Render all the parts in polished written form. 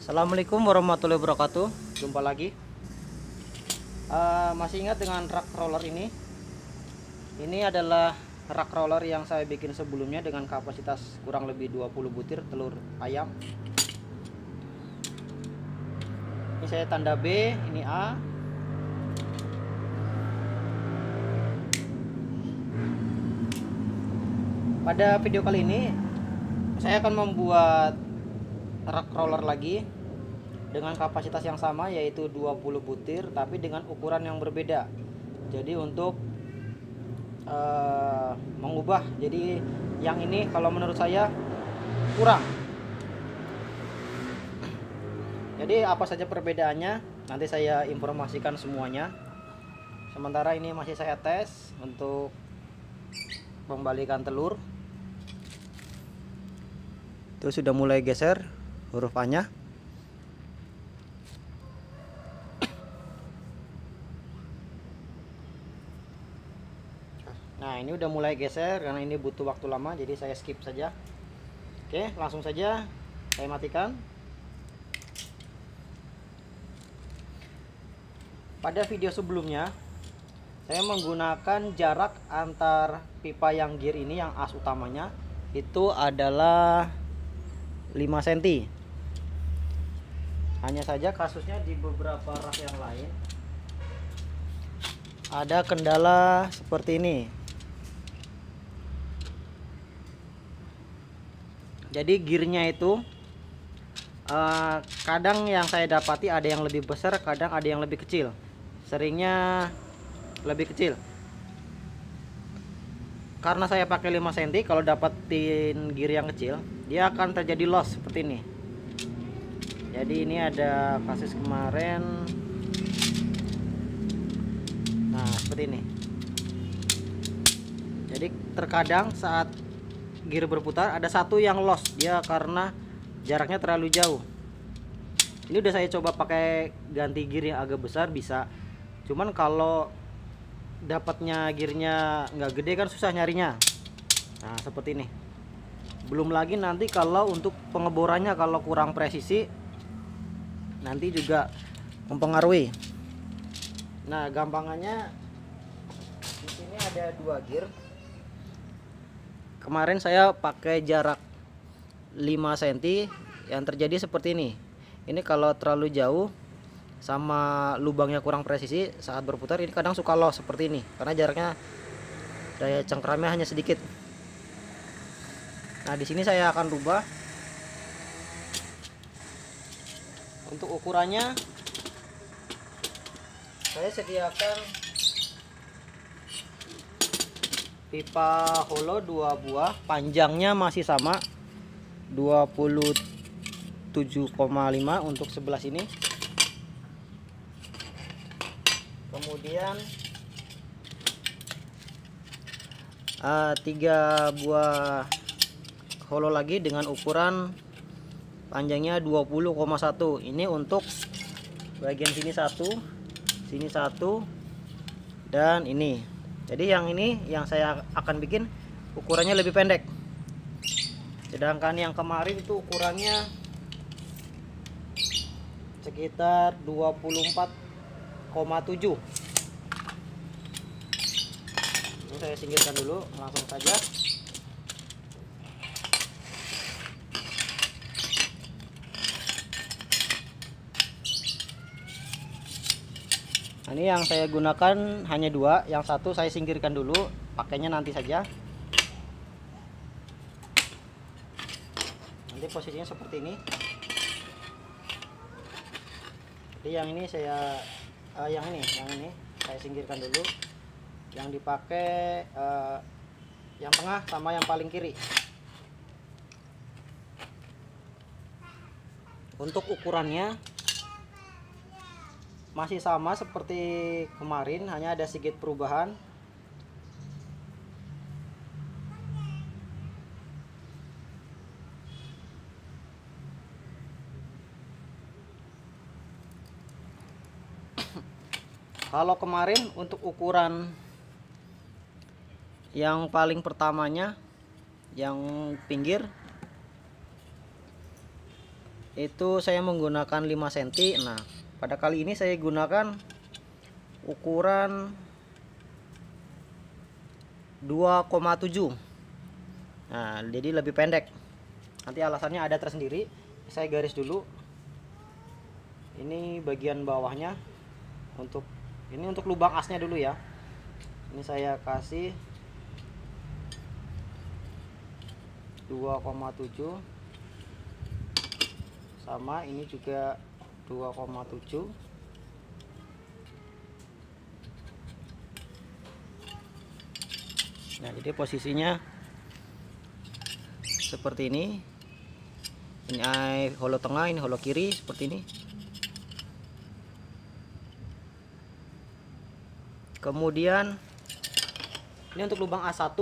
Assalamualaikum warahmatullahi wabarakatuh. Jumpa lagi. Masih ingat dengan rak roller ini? Ini adalah rak roller yang saya bikin sebelumnya dengan kapasitas kurang lebih 20 butir telur ayam. Ini saya tanda B, ini A. Pada video kali ini saya akan membuat rak roller lagi dengan kapasitas yang sama, yaitu 20 butir tapi dengan ukuran yang berbeda. Jadi untuk mengubah, jadi yang ini kalau menurut saya kurang. Jadi apa saja perbedaannya nanti saya informasikan semuanya. Sementara ini masih saya tes untuk pembalikan telur. Itu sudah mulai geser huruf A-nya. Nah, ini udah mulai geser karena ini butuh waktu lama, jadi saya skip saja. Oke, langsung saja saya matikan. Pada video sebelumnya saya menggunakan jarak antar pipa yang gear ini, yang as utamanya itu adalah 5 cm. Hanya saja kasusnya di beberapa rak yang lain ada kendala seperti ini. Jadi gearnya itu kadang yang saya dapati ada yang lebih besar, kadang ada yang lebih kecil. Seringnya lebih kecil. Karena saya pakai 5 cm, kalau dapetin gear yang kecil, dia akan terjadi loss seperti ini. Jadi ini ada kasus kemarin. Nah, seperti ini. Jadi terkadang saat gear berputar ada satu yang loss, dia karena jaraknya terlalu jauh. Ini udah saya coba pakai ganti gear yang agak besar, bisa. Cuman kalau dapatnya gearnya nggak gede kan susah nyarinya. Nah, seperti ini. Belum lagi nanti kalau untuk pengeborannya kalau kurang presisi, nanti juga mempengaruhi. Nah, gampangannya di sini ada 2 gear. Kemarin saya pakai jarak 5 cm, yang terjadi seperti ini. Ini kalau terlalu jauh sama lubangnya kurang presisi saat berputar, ini kadang suka loss seperti ini karena jaraknya, daya cengkramnya hanya sedikit. Nah, di sini saya akan rubah. Untuk ukurannya saya sediakan pipa hollow 2 buah, panjangnya masih sama 27,5 untuk sebelah sini. Kemudian 3 buah hollow lagi dengan ukuran panjangnya 20,1. Ini untuk bagian sini satu, dan ini. Jadi yang ini yang saya akan bikin ukurannya lebih pendek. Sedangkan yang kemarin itu ukurannya sekitar 24,7. Ini saya singkirkan dulu, langsung saja. Nah, ini yang saya gunakan hanya 2, yang satu saya singkirkan dulu, pakainya nanti saja. Nanti posisinya seperti ini. Jadi yang ini saya yang ini saya singkirkan dulu. Yang dipakai yang tengah sama yang paling kiri. Untuk ukurannya masih sama seperti kemarin, hanya ada sedikit perubahan. Kalau kemarin untuk ukuran yang paling pertamanya, yang pinggir, itu saya menggunakan 5 cm. Nah, pada kali ini saya gunakan ukuran 2,7. Nah, jadi lebih pendek. Nanti alasannya ada tersendiri. Saya garis dulu. Ini bagian bawahnya. Ini untuk lubang asnya dulu ya. Ini saya kasih 2,7, sama ini juga 2,7. Nah, jadi posisinya seperti ini. Ini holo tengah, ini holo kiri, seperti ini. Kemudian ini untuk lubang as 1.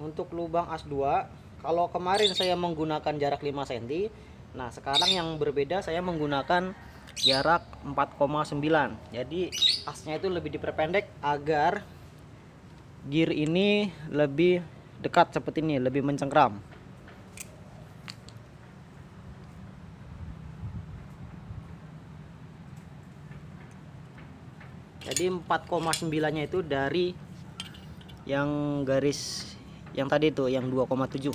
Untuk lubang as 2, kalau kemarin saya menggunakan jarak 5 cm, nah sekarang yang berbeda saya menggunakan jarak 4,9. Jadi asnya itu lebih diperpendek agar gear ini lebih dekat seperti ini, lebih mencengkram. Jadi 4,9-nya itu dari yang garis yang tadi itu, yang 2,7.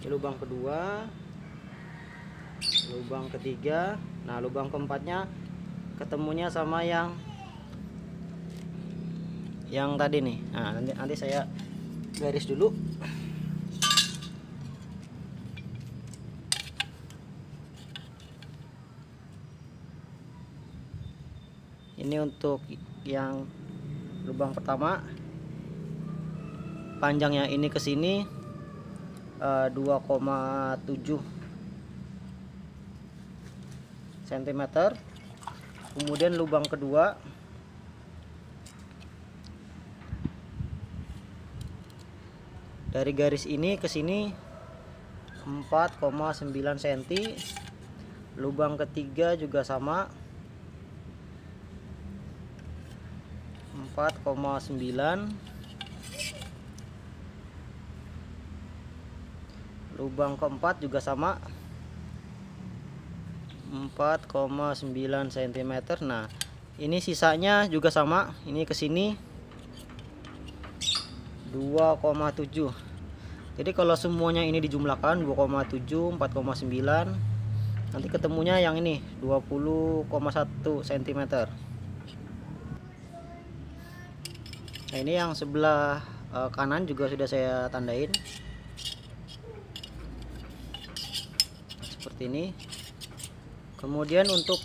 Ini lubang kedua, lubang ketiga. Nah, lubang keempatnya ketemunya sama yang tadi nih. Nah, nanti saya garis dulu. Ini untuk yang lubang pertama, panjangnya ini ke sini 2,7 cm. Kemudian lubang kedua dari garis ini ke sini 4,9 cm. Lubang ketiga juga sama 4,9. Lubang keempat juga sama 4,9 cm. Nah, ini sisanya juga sama, ini ke sini 2,7. Jadi kalau semuanya ini dijumlahkan 2,7, 4,9, nanti ketemunya yang ini 20,1 cm. Nah, ini yang sebelah kanan juga sudah saya tandain seperti ini. Kemudian untuk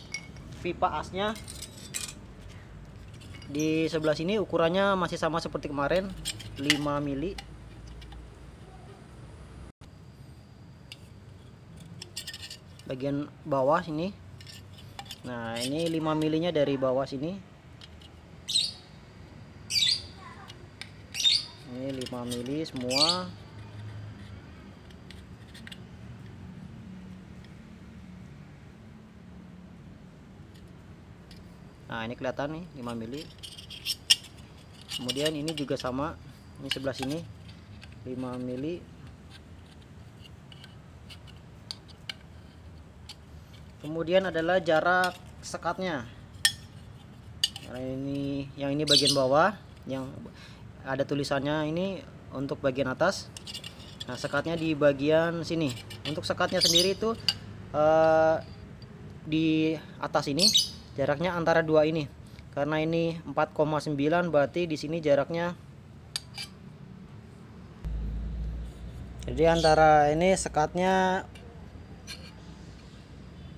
pipa asnya di sebelah sini ukurannya masih sama seperti kemarin, 5 mili. Bagian bawah sini. Nah, ini 5 milinya dari bawah sini. Ini 5 mili semua. Nah, ini kelihatan nih 5 mili. Kemudian ini juga sama, ini sebelah sini 5 mili. Kemudian adalah jarak sekatnya. Nah, yang ini bagian bawah, yang ada tulisannya ini untuk bagian atas. Nah, sekatnya di bagian sini. Untuk sekatnya sendiri itu di atas ini jaraknya antara dua ini. Karena ini 4,9, berarti di sini jaraknya, jadi antara ini sekatnya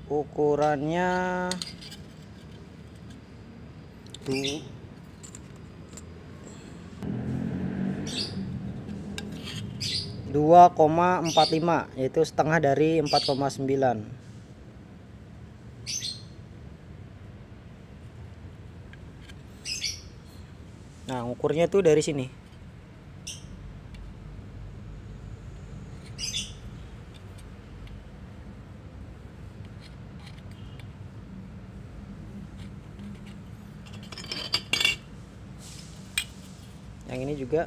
ukurannya 2,45, yaitu setengah dari 4,9. Nah, ukurnya tuh dari sini. Yang ini juga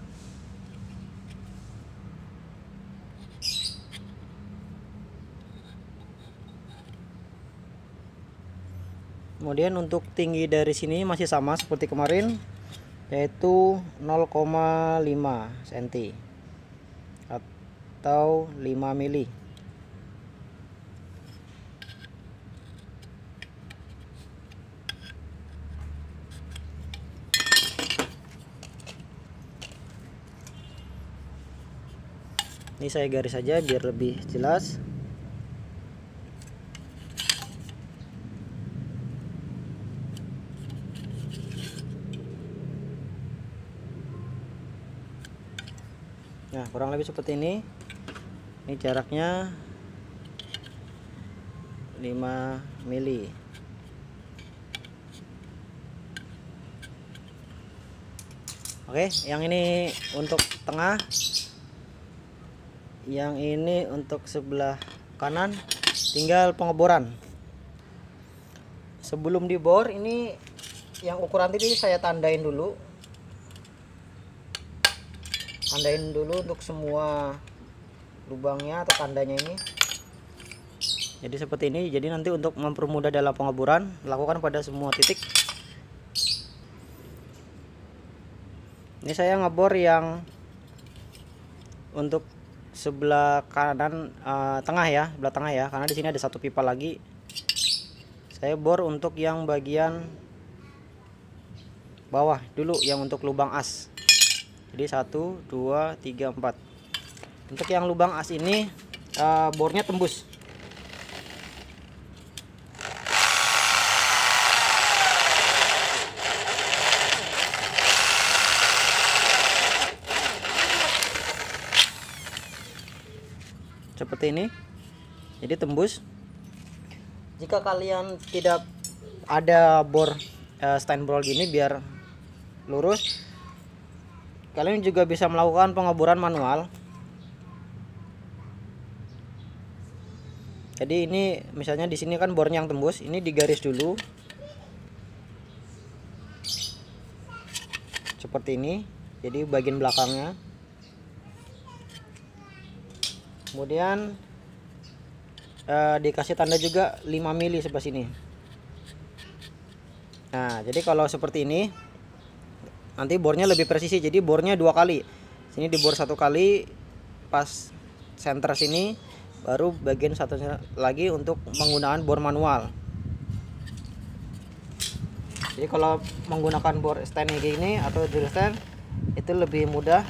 Kemudian untuk tinggi dari sini masih sama seperti kemarin, yaitu 0,5 cm atau 5 mili. Ini saya garis saja biar lebih jelas. Nah, kurang lebih seperti ini. Ini jaraknya 5 mili. Oke, yang ini untuk tengah, yang ini untuk sebelah kanan. Tinggal pengeboran. Sebelum dibor, ini yang ukuran tadi saya tandain dulu. Tandain dulu untuk semua lubangnya atau tandanya ini. Jadi seperti ini. Jadi nanti untuk mempermudah dalam pengeboran, lakukan pada semua titik. Ini saya ngebor yang untuk sebelah kanan tengah ya, sebelah tengah ya, karena di sini ada satu pipa lagi. Saya bor untuk yang bagian bawah dulu, yang untuk lubang as. Jadi 1, 2, 3, 4. Untuk yang lubang as ini bornya tembus. Seperti ini. Jadi tembus. Jika kalian tidak ada bor stand bor gini biar lurus, kalian juga bisa melakukan pengeboran manual. Jadi ini misalnya di sini kan bornya yang tembus, ini digaris dulu seperti ini. Jadi bagian belakangnya. Kemudian dikasih tanda juga 5 mili sebelah sini. Nah, jadi kalau seperti ini nanti bornya lebih presisi. Jadi bornya 2 kali. Sini dibor 1 kali pas center sini, baru bagian satunya lagi untuk menggunakan bor manual. Jadi kalau menggunakan bor stand gini atau drill stand itu lebih mudah.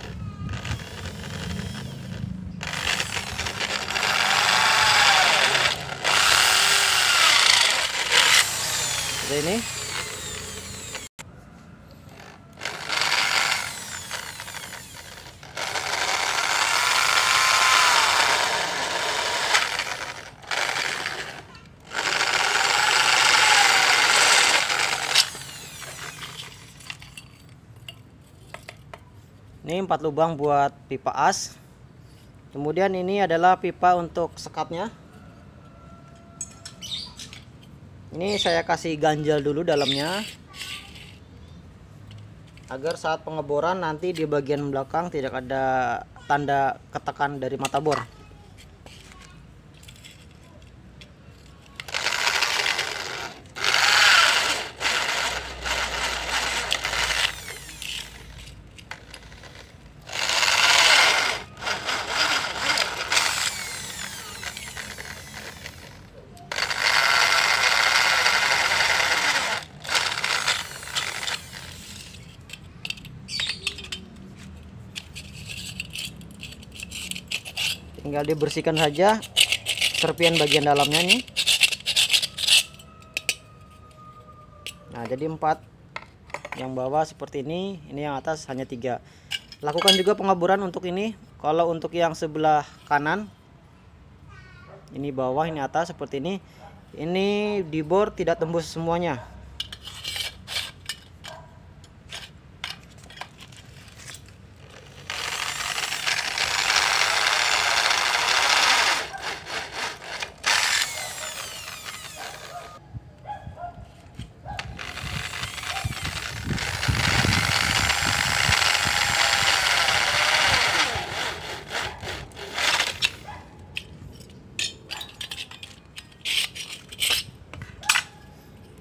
Seperti ini. Ini 4 lubang buat pipa as. Kemudian ini adalah pipa untuk sekatnya. Ini saya kasih ganjal dulu dalamnya, agar saat pengeboran nanti di bagian belakang tidak ada tanda ketekan dari mata bor. Tinggal dibersihkan saja serpian bagian dalamnya nih. Nah, jadi 4 yang bawah seperti ini yang atas hanya 3. Lakukan juga pengeboran untuk ini. Kalau untuk yang sebelah kanan, ini bawah, ini atas seperti ini dibor tidak tembus semuanya.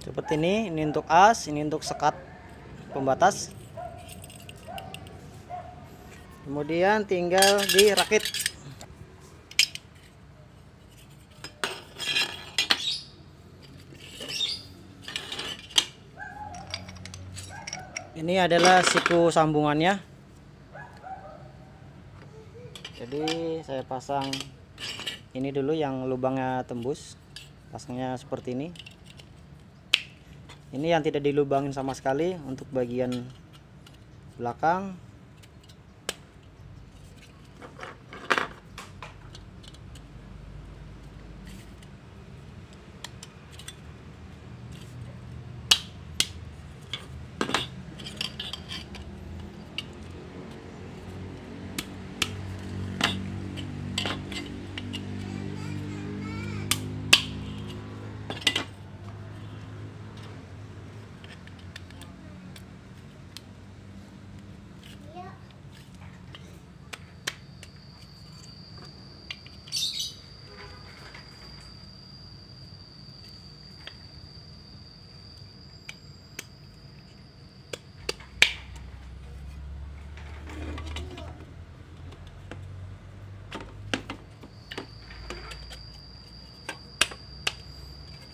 Seperti seperti ini untuk as, ini untuk sekat pembatas. Kemudian tinggal dirakit. Ini adalah siku sambungannya. Jadi saya pasang ini dulu yang lubangnya tembus, pasangnya seperti ini. Ini yang tidak dilubangin sama sekali untuk bagian belakang.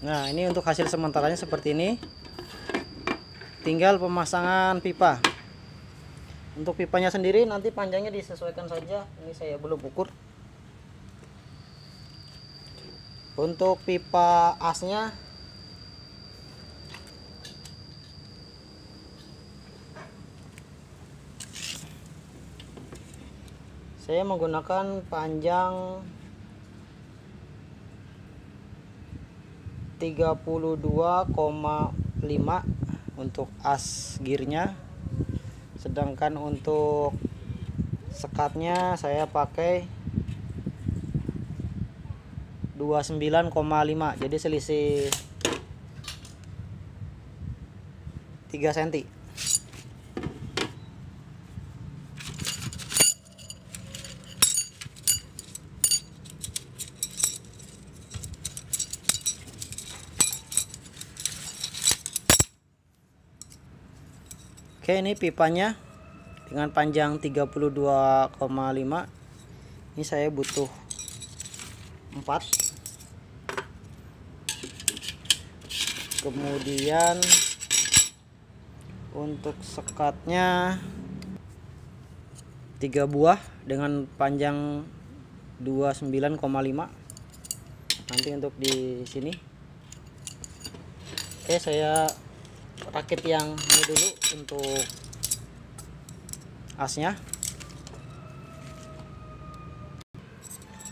Nah, ini untuk hasil sementaranya seperti ini. Tinggal pemasangan pipa. Untuk pipanya sendiri nanti panjangnya disesuaikan saja. Ini saya belum ukur. Untuk pipa asnya saya menggunakan panjang 32,5 untuk as gearnya, sedangkan untuk sekatnya saya pakai 29,5, jadi selisih 3 cm. Oke, ini pipanya dengan panjang 32,5. Ini saya butuh 4. Kemudian untuk sekatnya 3 buah dengan panjang 29,5. Nanti untuk di sini. Oke, saya rakit yang ini dulu untuk asnya.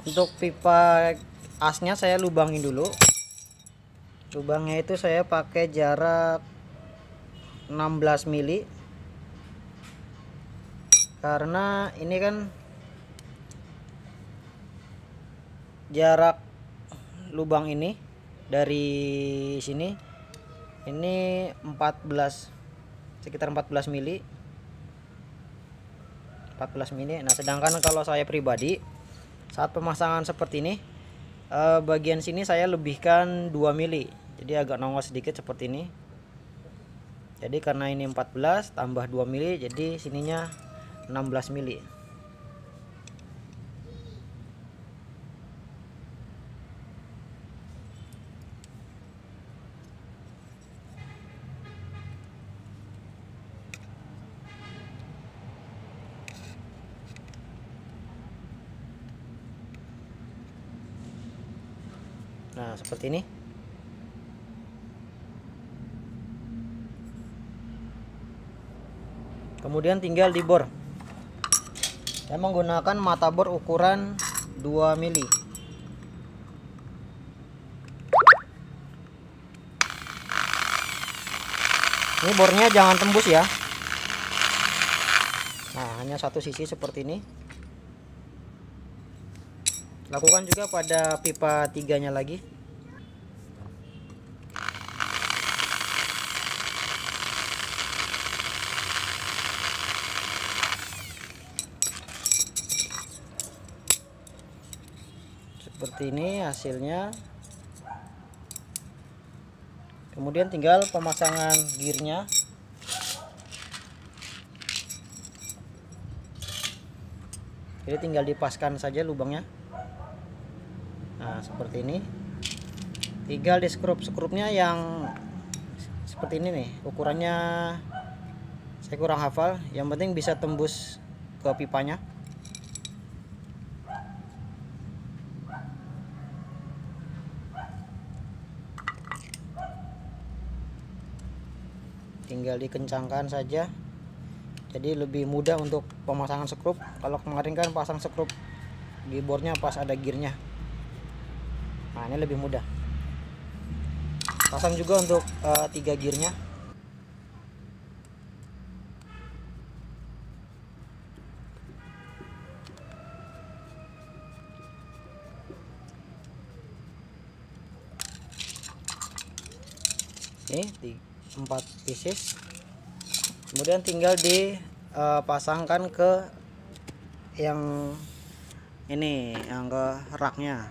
Untuk pipa asnya saya lubangin dulu. Lubangnya itu saya pakai jarak 16 mili, karena ini kan jarak lubang ini dari sini ini 14, sekitar 14 mili. Nah, sedangkan kalau saya pribadi saat pemasangan seperti ini, bagian sini saya lebihkan 2 mili, jadi agak nongol sedikit seperti ini. Jadi karena ini 14 tambah 2 mili, jadi sininya 16 mili. Nah, seperti ini. Kemudian tinggal dibor. Saya menggunakan mata bor ukuran 2 mili. Ini bornya jangan tembus ya. Nah, hanya satu sisi seperti ini. Lakukan juga pada pipa 3-nya lagi. Seperti ini hasilnya. Kemudian tinggal pemasangan gearnya. Jadi tinggal dipaskan saja lubangnya. Nah, seperti ini. Tinggal di skrupnya yang seperti ini nih. Ukurannya saya kurang hafal, yang penting bisa tembus ke pipanya. Tinggal dikencangkan saja. Jadi lebih mudah untuk pemasangan skrup. Kalau kemarin kan pasang skrup di bornya pas ada gearnya. Nah, ini lebih mudah. Pasang juga untuk 3 gearnya. Ini 4 pieces. Kemudian tinggal dipasangkan ke yang ini, yang ke raknya.